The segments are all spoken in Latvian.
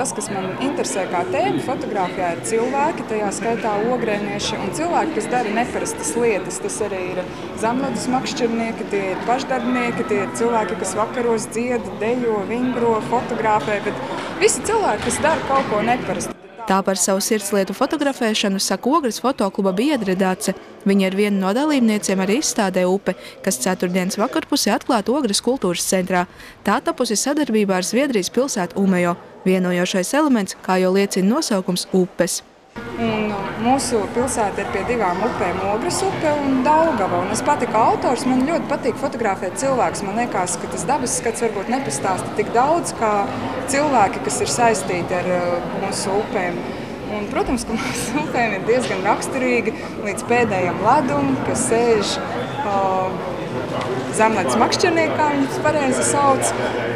tas, kas man interesē kā tēma fotogrāfijā, ir cilvēki, tajā skaitā ogrēnieši un cilvēki, kas dara neparastas lietas. Tas arī ir zemledus makšķernieki, tie ir pašdarbnieki, tie ir cilvēki, kas vakaros dzied, dejo, vingro, fotografē, bet visi cilvēki, kas dara kaut ko neparastu. Tā par savu sirdslietu fotografēšanu saka Ogres fotokluba biedre Dace. Viņa ir viena no dalībniecēm arī izstādē Upe, kas ceturtdienas vakarpusē atklāta Ogres kultūras centrā. Tā tapusi sadarbībā ar Zviedrijas pilsētu Umejo. Vienojošais elements, kā jau liecina nosaukums, upes. Un mūsu pilsēta ir pie divām upēm, Ogres upe un Daugava. Un es pati kā autors, man ļoti patīk fotografēt cilvēkus. Man liekas, ka tas dabas skats varbūt nepastāsta tik daudz, kā cilvēki, kas ir saistīti ar mūsu upēm. Un, protams, ka mūsu upēm ir diezgan raksturīgi līdz pēdējam ledum, kas sēž zemledus makšķernieki, kā viņus pareizi sauc.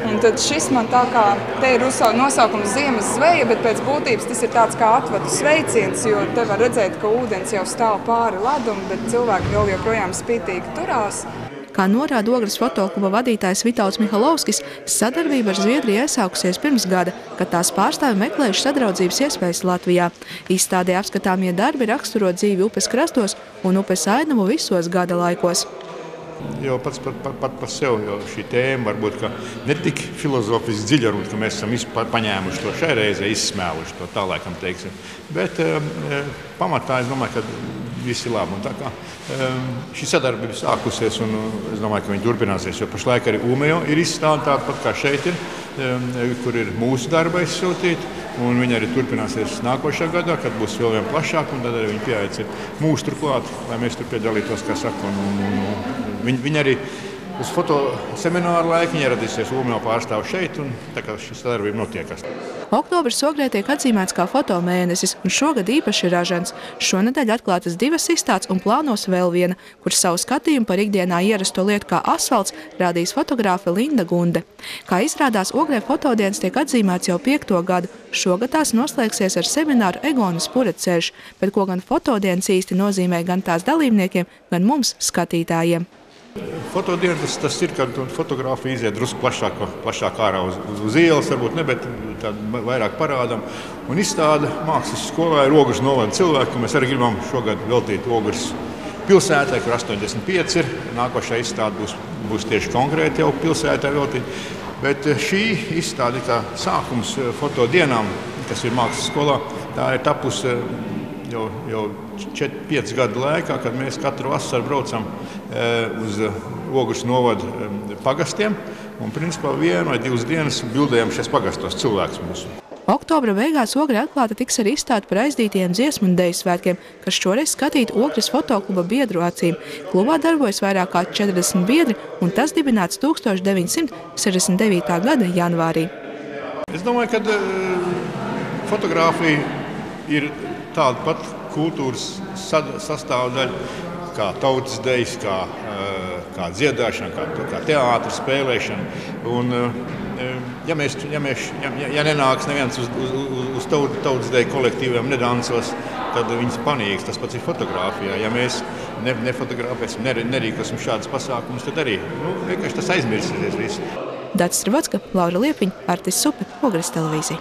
Un tad šis man tā kā, te ir nosaukums Ziemas zveja, bet pēc būtības tas ir tāds kā atvadu sveiciens, jo te var redzēt, ka ūdens jau stāv pāri ledum, bet cilvēki vēl joprojām spītīgi turās. Kā norāda Ogres fotokluba vadītājs Vitauds Mihalovskis, sadarbība ar Zviedriju iesākusies pirms gada, kad tās pārstāvi meklējuši sadraudzības iespējas Latvijā. Izstādē apskatāmie darbi raksturo dzīvi upes krastos un upes ainumu visos gada laikos. Jau pats par sevi, jo šī tēma varbūt ne tik filozofiski dziļa, ka mēs esam paņēmuši to šai reizē, izsmēluši to tā laikam teiksim. Bet pamatā es domāju, ka viss ir labi. Un tā kā šī sadarbība sākusies un es domāju, ka viņi turpināsies, jo pašlaik arī Umejo ir izstāde tāda pat kā šeit ir, kur ir mūsu darba izsūtīti. Un viņi arī turpināsies nākošajā gadā, kad būs vēl vien plašāk, un tad arī viņi pieaicina mūs turklāt, lai mēs tur piedalītos, kā saka. Viņi arī uz fotosemināru laiku ieradīsies Umejo pārstāvu šeit, un tā kā šī sadarbība notiekas. Oktobris Ogrē tiek atzīmēts kā fotomēnesis, un šogad īpaši ražants. Šonedēļ atklātas 2 izstādes un plānos vēl viena, kur savu skatījumu par ikdienā ierasto lietu kā asfalts rādīs fotogrāfe Linda Gunde. Kā izrādās, Ogrē fotodienas tiek atzīmēts jau 5. gadu. Šogad tās noslēgsies ar semināru Egonas Pureceļš, bet ko gan fotodienas īsti nozīmē gan tās dalībniekiem, gan mums, skatītājiem. Fotodienas tas ir, kad fotogrāfija iziet drusku plašāk ārā uz ielas, varbūt ne, bet tādu vairāk parādam. Un izstāde mākslas skolā ir Ogres novada cilvēki, ka mēs arī gribam šogad veltīt Ogres pilsētai, kur 85 ir. Nākošā izstāde būs tieši konkrēti jau pilsētai veltīt. Bet šī izstāde kā sākums fotodienām, kas ir mākslas skolā, tā ir tapusi jau 4-5 gadu laikā, kad mēs katru vasaru braucam uz Ogres novada pagastiem un principā 1 vai 2 dienas bildējam šies pagastos cilvēkus mūsu. Oktobra beigās Ogrē atklāta tiks arī izstāde par aizdītajiem dziesmu un deju svētkiem, kas šoreiz skatīta Ogres fotokluba biedru acīm. Klubā darbojas vairāk kā 40 biedri, un tas dibināts 1969. gada janvārī. Es domāju, ka fotogrāfija ir tāda pat kultūras sastāvdaļa, kā tautas dejas, kā dziedāšana, kā teātris spēlēšana. Un, ja nenāks neviens uz tautas deju kolektīviem, nedansos, tad viņas panīks. Tas pats ir fotogrāfijā. Ja mēs nefotografēsim, nerīkosim šādas pasākumus, tad arī vienkārši tas aizmirsīsies viss. Dace Strivocka, Laura Liepiņa, Artis Supe, Ogres televīzija.